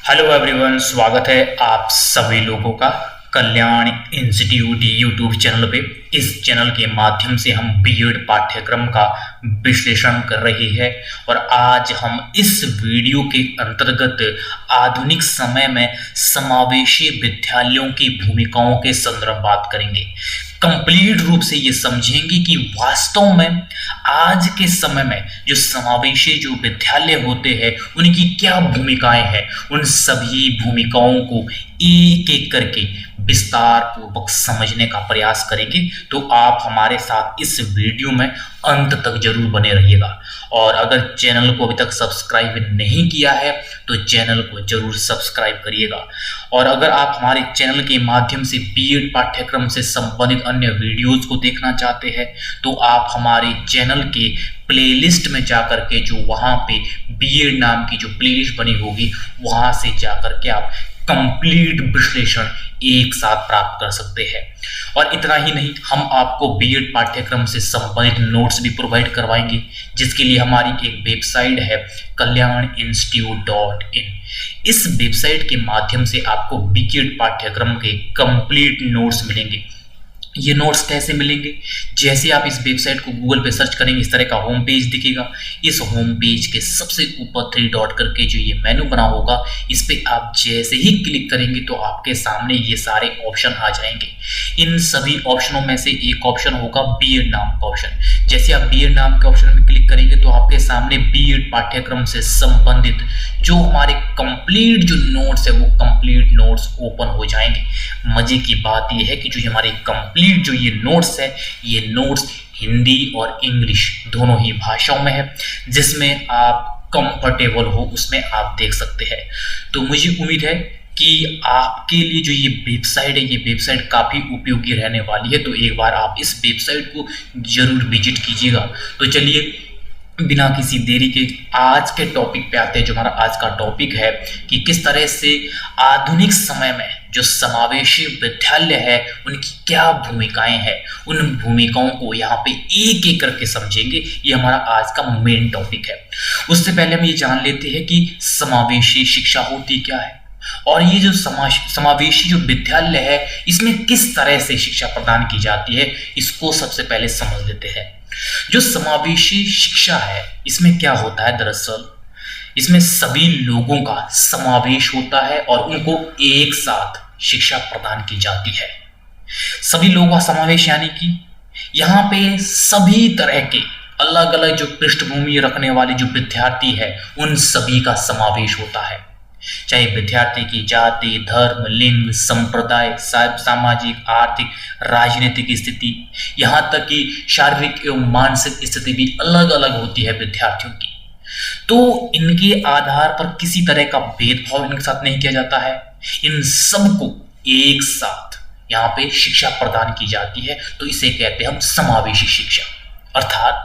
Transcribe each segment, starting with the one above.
Hello everyone, स्वागत है आप सभी लोगों का कल्याण इंस्टीट्यूट यूट्यूब चैनल पे। इस चैनल के माध्यम से हम बीएड पाठ्यक्रम का विश्लेषण कर रहे हैं और आज हम इस वीडियो के अंतर्गत आधुनिक समय में समावेशी विद्यालयों की भूमिकाओं के संदर्भ बात करेंगे। कंप्लीट रूप से ये समझेंगे कि वास्तव में आज के समय में जो समावेशी जो विद्यालय होते हैं उनकी क्या भूमिकाएं हैं, उन सभी भूमिकाओं को एक एक करके विस्तार पूर्वक समझने का प्रयास करेंगे। तो आप हमारे साथ इस वीडियो में अंत तक जरूर बने रहिएगा और अगर चैनल को अभी तक सब्सक्राइब नहीं किया है तो चैनल को जरूर सब्सक्राइब करिएगा। और अगर आप हमारे चैनल के माध्यम से बीएड पाठ्यक्रम से संबंधित अन्य वीडियोज को देखना चाहते हैं तो आप हमारे चैनल के प्लेलिस्ट में जाकर के जो वहां पे बीएड नाम की जो प्लेलिस्ट बनी होगी वहां से जाकर के आप कंप्लीट विश्लेषण एक साथ प्राप्त कर सकते हैं। और इतना ही नहीं, हम आपको बीएड पाठ्यक्रम से संबंधित नोट्स भी प्रोवाइड करवाएंगे, जिसके लिए हमारी एक वेबसाइट है kalyaninstitute.in। इस वेबसाइट के माध्यम से आपको बीएड पाठ्यक्रम के कंप्लीट नोट्स मिलेंगे। ये नोट्स कैसे मिलेंगे? जैसे आप इस वेबसाइट को गूगल पे सर्च करेंगे इस तरह का होम पेज दिखेगा। इस होम पेज के सबसे ऊपर 3 डॉट करके जो ये मेनू बना होगा, इस पे आप जैसे ही क्लिक करेंगे तो आपके सामने ये सारे ऑप्शन आ जाएंगे। इन सभी ऑप्शनों में से एक ऑप्शन होगा बीएड नाम का ऑप्शन। जैसे आप बीएड नाम के ऑप्शन में क्लिक करेंगे तो आपके सामने बीएड पाठ्यक्रम से संबंधित जो हमारे कंप्लीट जो नोट्स है वो कंप्लीट नोट्स ओपन हो जाएंगे। मजे की बात यह है कि जो हमारे कंप्लीट जो ये नोट्स है, ये नोट्स हिंदी और इंग्लिश दोनों ही भाषाओं में है, जिसमें आप कंफर्टेबल हो उसमें आप देख सकते हैं। तो मुझे उम्मीद है कि आपके लिए जो ये वेबसाइट है, ये वेबसाइट काफ़ी उपयोगी रहने वाली है। तो एक बार आप इस वेबसाइट को जरूर विजिट कीजिएगा। तो चलिए बिना किसी देरी के आज के टॉपिक पे आते हैं। जो हमारा आज का टॉपिक है कि किस तरह से आधुनिक समय में जो समावेशी विद्यालय है उनकी क्या भूमिकाएं हैं, उन भूमिकाओं को यहाँ पे एक एक करके समझेंगे। ये हमारा आज का मेन टॉपिक है। उससे पहले हम ये जान लेते हैं कि समावेशी शिक्षा होती क्या है और ये जो समावेशी जो विद्यालय है इसमें किस तरह से शिक्षा प्रदान की जाती है, इसको सबसे पहले समझ लेते हैं। जो समावेशी शिक्षा है इसमें क्या होता है, दरअसल इसमें सभी लोगों का समावेश होता है और उनको एक साथ शिक्षा प्रदान की जाती है। सभी लोगों का समावेश यानी कि यहाँ पे सभी तरह के अलग अलग जो पृष्ठभूमि रखने वाले जो विद्यार्थी है उन सभी का समावेश होता है, चाहे विद्यार्थी की जाति, धर्म, लिंग, संप्रदाय, सामाजिक, आर्थिक, राजनीतिक स्थिति, यहाँ तक कि शारीरिक एवं मानसिक स्थिति भी अलग अलग होती है विद्यार्थियों की। तो इनके आधार पर किसी तरह का भेदभाव इनके साथ नहीं किया जाता है। इन सबको एक साथ यहाँ पे शिक्षा प्रदान की जाती है। तो इसे कहते हैं हम समावेशी शिक्षा। अर्थात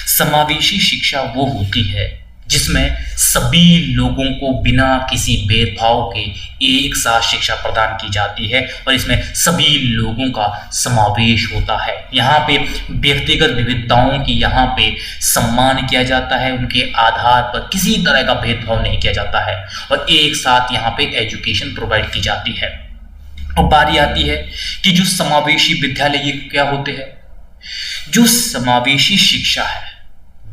समावेशी शिक्षा वो होती है जिसमें सभी लोगों को बिना किसी भेदभाव के एक साथ शिक्षा प्रदान की जाती है और इसमें सभी लोगों का समावेश होता है। यहाँ पे व्यक्तिगत विविधताओं की यहाँ पे सम्मान किया जाता है, उनके आधार पर किसी तरह का भेदभाव नहीं किया जाता है और एक साथ यहाँ पे एजुकेशन प्रोवाइड की जाती है। और बारी आती है कि जो समावेशी विद्यालय ये क्या होते हैं। जो समावेशी शिक्षा है,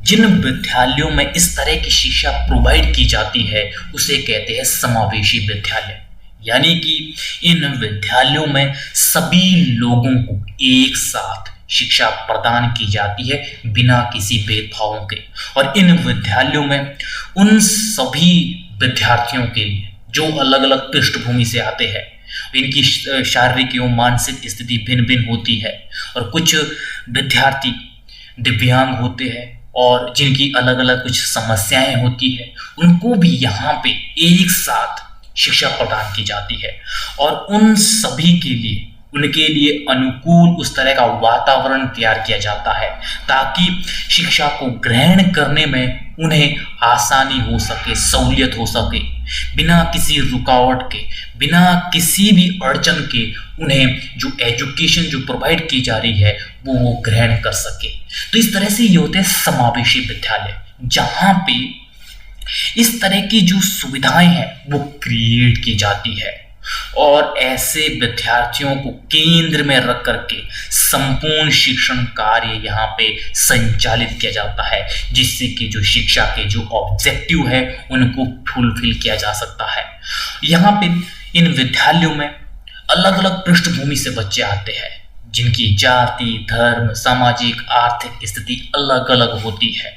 जिन विद्यालयों में इस तरह की शिक्षा प्रोवाइड की जाती है उसे कहते हैं समावेशी विद्यालय। यानी कि इन विद्यालयों में सभी लोगों को एक साथ शिक्षा प्रदान की जाती है बिना किसी भेदभावों के। और इन विद्यालयों में उन सभी विद्यार्थियों के लिए जो अलग अलग पृष्ठभूमि से आते हैं, इनकी शारीरिक एवं मानसिक स्थिति भिन्न भिन्न होती है और कुछ विद्यार्थी दिव्यांग होते हैं और जिनकी अलग अलग कुछ समस्याएं होती है, उनको भी यहाँ पे एक साथ शिक्षा प्रदान की जाती है और उन सभी के लिए उनके लिए अनुकूल उस तरह का वातावरण तैयार किया जाता है ताकि शिक्षा को ग्रहण करने में उन्हें आसानी हो सके, सहूलियत हो सके, बिना किसी रुकावट के, बिना किसी भी अड़चन के उन्हें जो एजुकेशन जो प्रोवाइड की जा रही है वो ग्रहण कर सके। तो इस तरह से ये होते हैं समावेशी विद्यालय, जहाँ पे इस तरह की जो सुविधाएं हैं वो क्रिएट की जाती है और ऐसे विद्यार्थियों को केंद्र में रख करके संपूर्ण शिक्षण कार्य यहाँ पे संचालित किया जाता है, जिससे कि जो शिक्षा के जो ऑब्जेक्टिव है उनको फुलफिल किया जा सकता है। यहाँ पे इन विद्यालयों में अलग अलग पृष्ठभूमि से बच्चे आते हैं, जिनकी जाति, धर्म, सामाजिक, आर्थिक स्थिति अलग अलग होती है।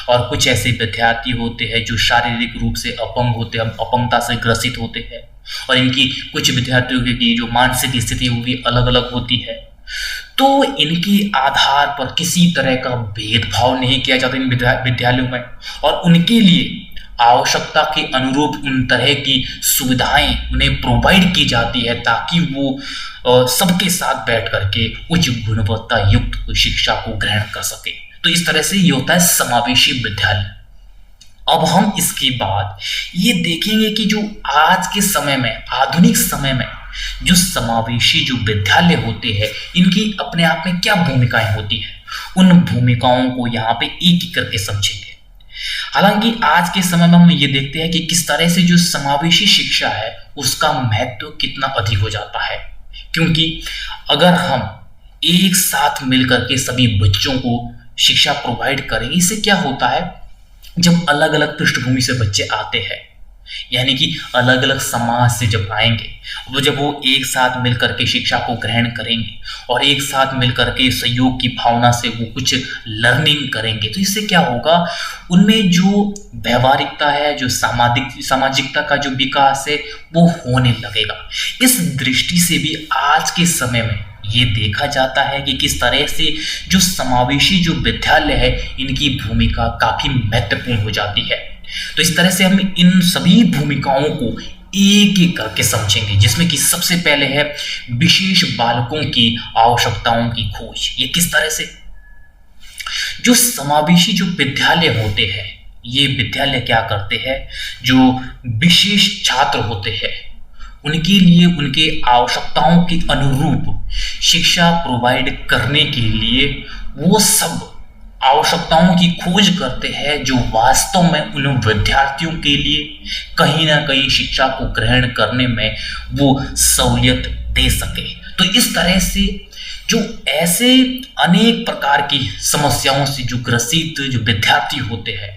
और कुछ ऐसे विद्यार्थी होते हैं जो शारीरिक रूप से अपंग होते हैं, अपंगता से ग्रसित होते हैं, और इनकी कुछ विद्यार्थियों की जो मानसिक स्थिति वो भी अलग अलग होती है। तो इनके आधार पर किसी तरह का भेदभाव नहीं किया जाता इन विद्यालयों में, और उनके लिए आवश्यकता के अनुरूप उन तरह की सुविधाएं उन्हें प्रोवाइड की जाती है ताकि वो सबके साथ बैठ करके उच्च गुणवत्ता युक्त शिक्षा को ग्रहण कर सके। तो इस तरह से ये होता है समावेशी विद्यालय। अब हम इसके बाद ये देखेंगे कि जो आज के समय में, आधुनिक समय में जो समावेशी जो विद्यालय होते हैं, इनकी अपने आप में क्या भूमिकाएं होती है, उन भूमिकाओं को यहाँ पे एक एक करके समझेंगे। हालांकि आज के समय में हम ये देखते हैं कि किस तरह से जो समावेशी शिक्षा है उसका महत्व कितना अधिक हो जाता है, क्योंकि अगर हम एक साथ मिलकर के सभी बच्चों को शिक्षा प्रोवाइड करें, इससे क्या होता है, जब अलग अलग पृष्ठभूमि से बच्चे आते हैं, यानी कि अलग अलग समाज से जब आएंगे, जब वो एक साथ मिलकर के शिक्षा को ग्रहण करेंगे और एक साथ मिलकर के सहयोग की भावना से वो कुछ लर्निंग करेंगे, तो इससे क्या होगा, उनमें जो व्यवहारिकता है, जो सामाजिकता का जो विकास है वो होने लगेगा। इस दृष्टि से भी आज के समय में ये देखा जाता है कि किस तरह से जो समावेशी जो विद्यालय है इनकी भूमिका काफी महत्वपूर्ण हो जाती है। तो इस तरह से हम इन सभी भूमिकाओं को एक एक करके समझेंगे, जिसमें कि सबसे पहले है विशेष बालकों की आवश्यकताओं की खोज। ये किस तरह से जो समावेशी जो विद्यालय होते हैं, ये विद्यालय क्या करते हैं, जो विशेष छात्र होते हैं उनके लिए उनके आवश्यकताओं के अनुरूप शिक्षा प्रोवाइड करने के लिए वो सब आवश्यकताओं की खोज करते हैं जो वास्तव में उन विद्यार्थियों के लिए कहीं ना कहीं शिक्षा को ग्रहण करने में वो सहूलियत दे सके। तो इस तरह से जो ऐसे अनेक प्रकार की समस्याओं से जो ग्रसित जो विद्यार्थी होते हैं,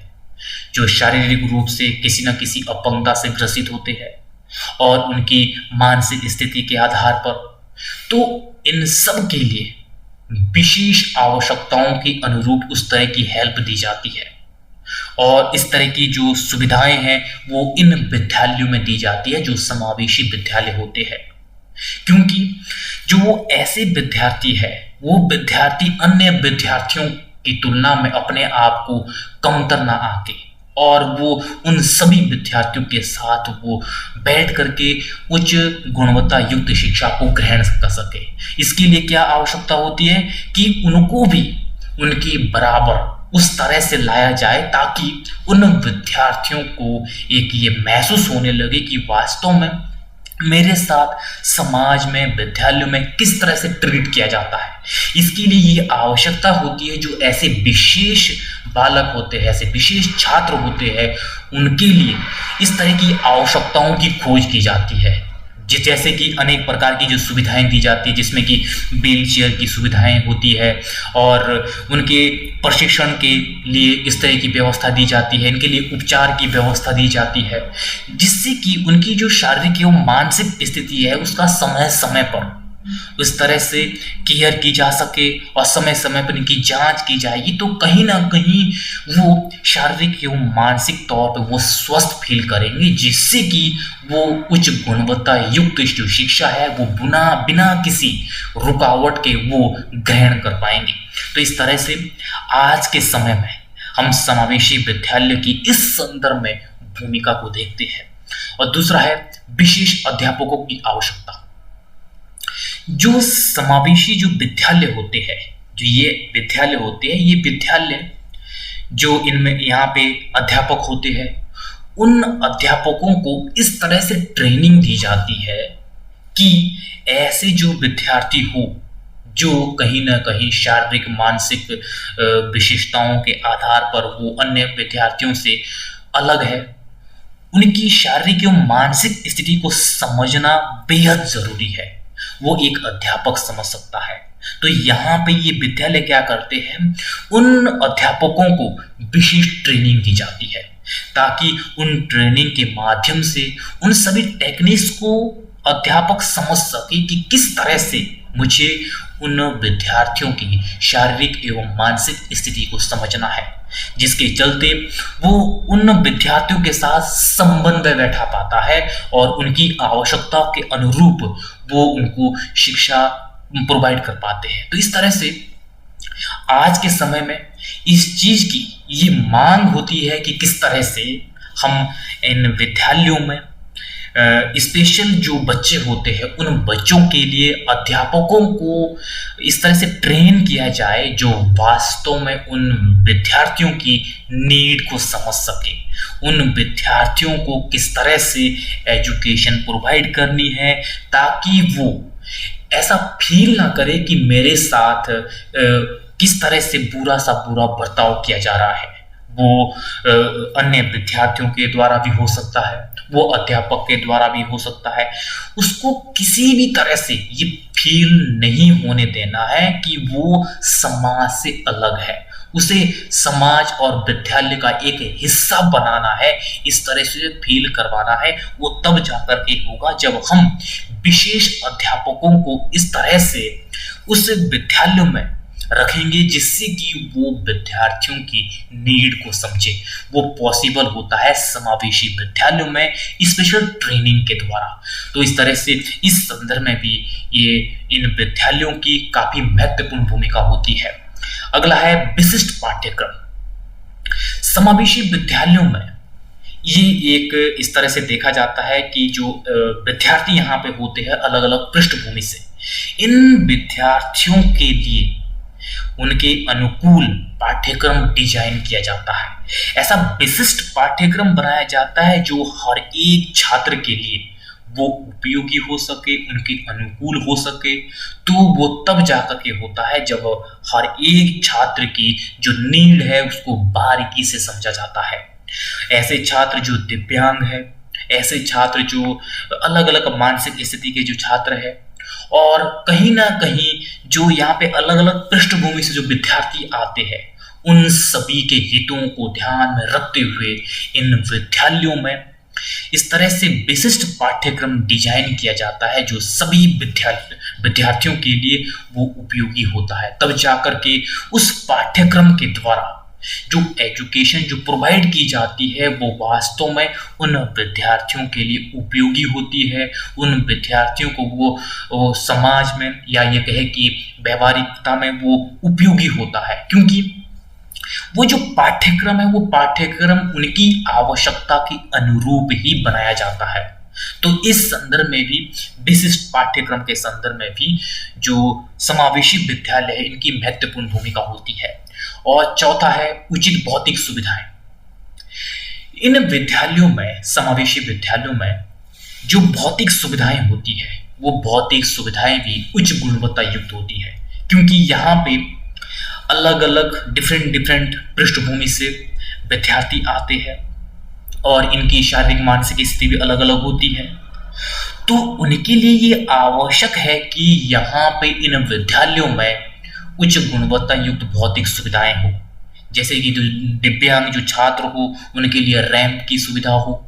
जो शारीरिक रूप से किसी न किसी अपंगता से ग्रसित होते हैं और उनकी मानसिक स्थिति के आधार पर, तो इन सब के लिए विशेष आवश्यकताओं के अनुरूप उस तरह की हेल्प दी जाती है और इस तरह की जो सुविधाएं हैं वो इन विद्यालयों में दी जाती है जो समावेशी विद्यालय होते हैं। क्योंकि जो वो ऐसे विद्यार्थी है, वो विद्यार्थी अन्य विद्यार्थियों की तुलना में अपने आप को कमतर ना आके और वो उन सभी विद्यार्थियों के साथ वो बैठ करके उच्च गुणवत्ता युक्त शिक्षा को ग्रहण कर सके। इसके लिए क्या आवश्यकता होती है कि उनको भी उनके बराबर उस तरह से लाया जाए ताकि उन विद्यार्थियों को एक ये महसूस होने लगे कि वास्तव में मेरे साथ समाज में, विद्यालयों में किस तरह से ट्रीट किया जाता है। इसके लिए ये आवश्यकता होती है जो ऐसे विशेष बालक होते हैं, ऐसे विशेष छात्र होते हैं, उनके लिए इस तरह की आवश्यकताओं की खोज की जाती है। जैसे कि अनेक प्रकार की जो सुविधाएं दी जाती है, जिसमें कि व्हील चेयर की सुविधाएं होती है और उनके प्रशिक्षण के लिए इस तरह की व्यवस्था दी जाती है, इनके लिए उपचार की व्यवस्था दी जाती है, जिससे कि उनकी जो शारीरिक एवं मानसिक स्थिति है उसका समय समय पर उस तरह से केयर की जा सके और समय समय पर इनकी जांच की जाएगी, तो कहीं ना कहीं वो शारीरिक एवं मानसिक तौर पर वो स्वस्थ फील करेंगे, जिससे कि वो उच्च गुणवत्ता युक्त जो शिक्षा है वो बिना किसी रुकावट के वो ग्रहण कर पाएंगे। तो इस तरह से आज के समय में हम समावेशी विद्यालय की इस संदर्भ में भूमिका को देखते हैं। और दूसरा है विशेष अध्यापकों की आवश्यकता। जो समावेशी जो विद्यालय होते हैं, जो ये विद्यालय होते हैं, ये विद्यालय जो इनमें यहाँ पे अध्यापक होते हैं, उन अध्यापकों को इस तरह से ट्रेनिंग दी जाती है कि ऐसे जो विद्यार्थी हो जो कहीं ना कहीं शारीरिक मानसिक विशेषताओं के आधार पर वो अन्य विद्यार्थियों से अलग है, उनकी शारीरिक एवं मानसिक स्थिति को समझना बेहद जरूरी है, वो एक अध्यापक समझ सकता है। तो यहाँ पे ये विद्यालय क्या करते हैं, उन अध्यापकों को विशेष ट्रेनिंग दी जाती है ताकि उन ट्रेनिंग के माध्यम से उन सभी टेक्निक्स को अध्यापक समझ सके कि किस तरह से मुझे उन विद्यार्थियों की शारीरिक एवं मानसिक स्थिति को समझना है, जिसके चलते वो उन विद्यार्थियों के साथ संबंध बैठा पाता है और उनकी आवश्यकता के अनुरूप वो उनको शिक्षा प्रोवाइड कर पाते हैं। तो इस तरह से आज के समय में इस चीज की ये मांग होती है कि किस तरह से हम इन विद्यालयों में स्पेशल जो बच्चे होते हैं उन बच्चों के लिए अध्यापकों को इस तरह से ट्रेन किया जाए जो वास्तव में उन विद्यार्थियों की नीड को समझ सके, उन विद्यार्थियों को किस तरह से एजुकेशन प्रोवाइड करनी है ताकि वो ऐसा फील ना करे कि मेरे साथ किस तरह से बुरा सा बुरा बर्ताव किया जा रहा है। वो अन्य विद्यार्थियों के द्वारा भी हो सकता है, वो अध्यापक के द्वारा भी हो सकता है। उसको किसी भी तरह से ये फील नहीं होने देना है कि वो समाज से अलग है, उसे समाज और विद्यालय का एक हिस्सा बनाना है, इस तरह से फील करवाना है। वो तब जाकर के होगा जब हम विशेष अध्यापकों को इस तरह से उस विद्यालय में रखेंगे जिससे कि वो विद्यार्थियों की नीड को समझे। वो पॉसिबल होता है समावेशी विद्यालयों में स्पेशल ट्रेनिंग के द्वारा। तो इस तरह से इस संदर्भ में भी ये इन विद्यालयों की काफी महत्वपूर्ण भूमिका होती है। अगला है विशिष्ट पाठ्यक्रम। समावेशी विद्यालयों में ये एक इस तरह से देखा जाता है कि जो विद्यार्थी यहाँ पे होते हैं अलग अलग पृष्ठभूमि से, इन विद्यार्थियों के लिए उनके अनुकूल पाठ्यक्रम डिजाइन किया जाता है। ऐसा विशिष्ट पाठ्यक्रम बनाया जाता है जो हर एक छात्र के लिए वो उपयोगी हो सके, उनके अनुकूल हो सके। तो वो तब जाकर के होता है जब हर एक छात्र की जो नीड है उसको बारीकी से समझा जाता है। ऐसे छात्र जो दिव्यांग है, ऐसे छात्र जो अलग अलग मानसिक स्थिति के जो छात्र है, और कहीं ना कहीं जो यहाँ पे अलग अलग पृष्ठभूमि से जो विद्यार्थी आते हैं, उन सभी के हितों को ध्यान में रखते हुए इन विद्यालयों में इस तरह से विशिष्ट पाठ्यक्रम डिजाइन किया जाता है जो सभी विद्यार्थियों के लिए वो उपयोगी होता है। तब जाकर के उस पाठ्यक्रम के द्वारा जो एजुकेशन जो प्रोवाइड की जाती है वो वास्तव में उन विद्यार्थियों के लिए उपयोगी होती है। उन विद्यार्थियों को वो समाज में या ये कहे कि व्यवहारिकता में वो उपयोगी होता है, क्योंकि वो जो पाठ्यक्रम है वो पाठ्यक्रम उनकी आवश्यकता के अनुरूप ही बनाया जाता है। तो इस संदर्भ में भी विशिष्ट पाठ्यक्रम के संदर्भ में भी जो समावेशी विद्यालय है इनकी महत्वपूर्ण भूमिका होती है। और चौथा है उचित भौतिक सुविधाएं। इन विद्यालयों में, समावेशी विद्यालयों में जो भौतिक सुविधाएं होती है वो भौतिक सुविधाएं भी उच्च गुणवत्ता युक्त होती है, क्योंकि यहाँ पे अलग अलग डिफरेंट पृष्ठभूमि से विद्यार्थी आते हैं और इनकी शारीरिक मानसिक स्थिति भी अलग अलग होती है। तो उनके लिए ये आवश्यक है कि यहाँ पे इन विद्यालयों में उच्च गुणवत्ता युक्त भौतिक सुविधाएं हो, जैसे कि जो दिव्यांग जो छात्र हो उनके लिए रैंप की सुविधा हो,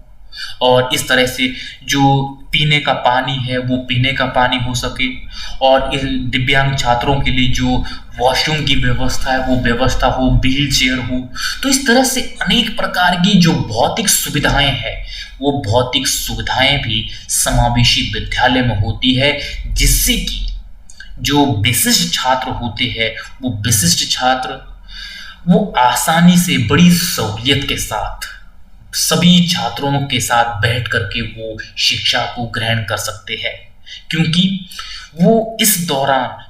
और इस तरह से जो पीने का पानी है वो पीने का पानी हो सके, और इस दिव्यांग छात्रों के लिए जो वॉशरूम की व्यवस्था है वो व्यवस्था हो, व्हील चेयर हो। तो इस तरह से अनेक प्रकार की जो भौतिक सुविधाएं हैं वो भौतिक सुविधाएं भी समावेशी विद्यालय में होती है, जिससे कि जो विशिष्ट छात्र होते हैं वो विशिष्ट छात्र वो आसानी से बड़ी सहूलियत के साथ सभी छात्रों के साथ बैठ करके वो शिक्षा को ग्रहण कर सकते हैं, क्योंकि वो इस दौरान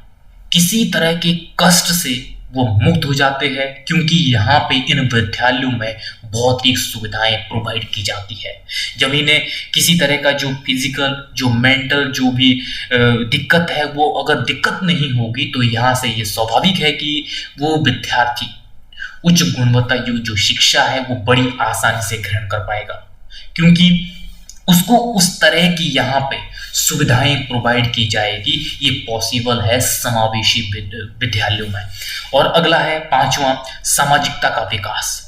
किसी तरह के कष्ट से वो मुक्त हो जाते हैं, क्योंकि यहाँ पे इन विद्यालयों में भौतिक सुविधाएं प्रोवाइड की जाती है। जब इन्हें किसी तरह का जो फिजिकल जो मेंटल जो भी दिक्कत है वो अगर दिक्कत नहीं होगी तो यहाँ से ये स्वाभाविक है कि वो विद्यार्थी उच्च गुणवत्ता युक्त जो शिक्षा है वो बड़ी आसानी से ग्रहण कर पाएगा, क्योंकि उसको उस तरह की यहाँ पे सुविधाएं प्रोवाइड की जाएगी। ये पॉसिबल है समावेशी विद्यालयों में। और अगला है पांचवा, सामाजिकता का विकास।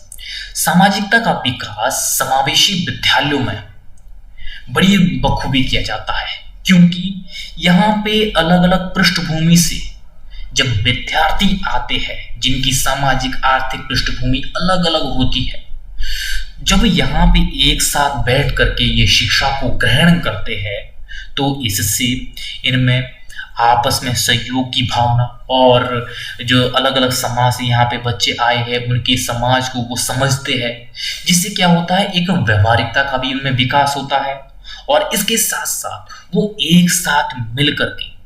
सामाजिकता का विकास समावेशी विद्यालयों में बड़ी बखूबी किया जाता है, क्योंकि यहाँ पे अलग अलग पृष्ठभूमि से जब विद्यार्थी आते हैं जिनकी सामाजिक आर्थिक पृष्ठभूमि अलग अलग होती है, जब यहाँ पे एक साथ बैठ करके ये शिक्षा को ग्रहण करते हैं तो इससे इनमें आपस में सहयोग की भावना और जो अलग अलग समाज से यहाँ पे बच्चे आए हैं उनके समाज को वो समझते हैं, जिससे क्या होता है एक व्यवहारिकता का भी उनमें विकास होता है। और इसके साथ साथ वो एक साथ मिल करके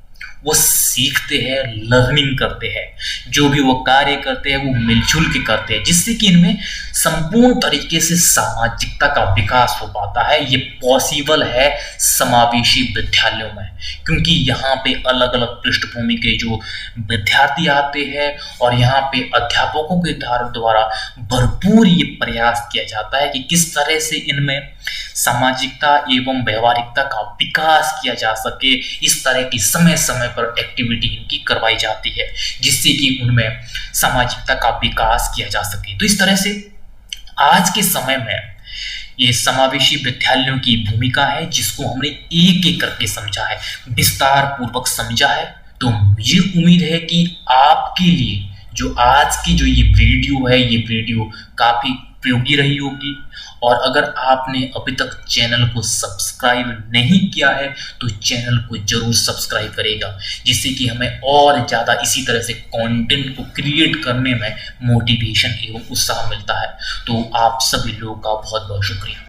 वो सीखते हैं, लर्निंग करते हैं, जो भी वो कार्य करते हैं वो मिलजुल के करते हैं, जिससे कि इनमें संपूर्ण तरीके से सामाजिकता का विकास हो पाता है। ये पॉसिबल है समावेशी विद्यालयों में, क्योंकि यहाँ पे अलग अलग पृष्ठभूमि के जो विद्यार्थी आते हैं और यहाँ पे अध्यापकों के द्वारा भरपूर ये प्रयास किया जाता है कि किस तरह से इनमें सामाजिकता एवं व्यवहारिकता का विकास किया जा सके। इस तरह की समय समय पर एक्टिविटी इनकी करवाई जाती है, जिससे कि उनमें सामाजिकता का विकास किया जा सके। तो इस तरह से आज के समय में ये समावेशी विद्यालयों की भूमिका है, जिसको हमने एक एक करके समझा है, विस्तार पूर्वक समझा है। तो मुझे उम्मीद है कि आपके लिए जो आज की जो ये वीडियो है, ये वीडियो काफी उपयोगी रही होगी। और अगर आपने अभी तक चैनल को सब्सक्राइब नहीं किया है तो चैनल को जरूर सब्सक्राइब करेगा, जिससे कि हमें और ज़्यादा इसी तरह से कंटेंट को क्रिएट करने में मोटिवेशन एवं उत्साह मिलता है। तो आप सभी लोगों का बहुत बहुत शुक्रिया।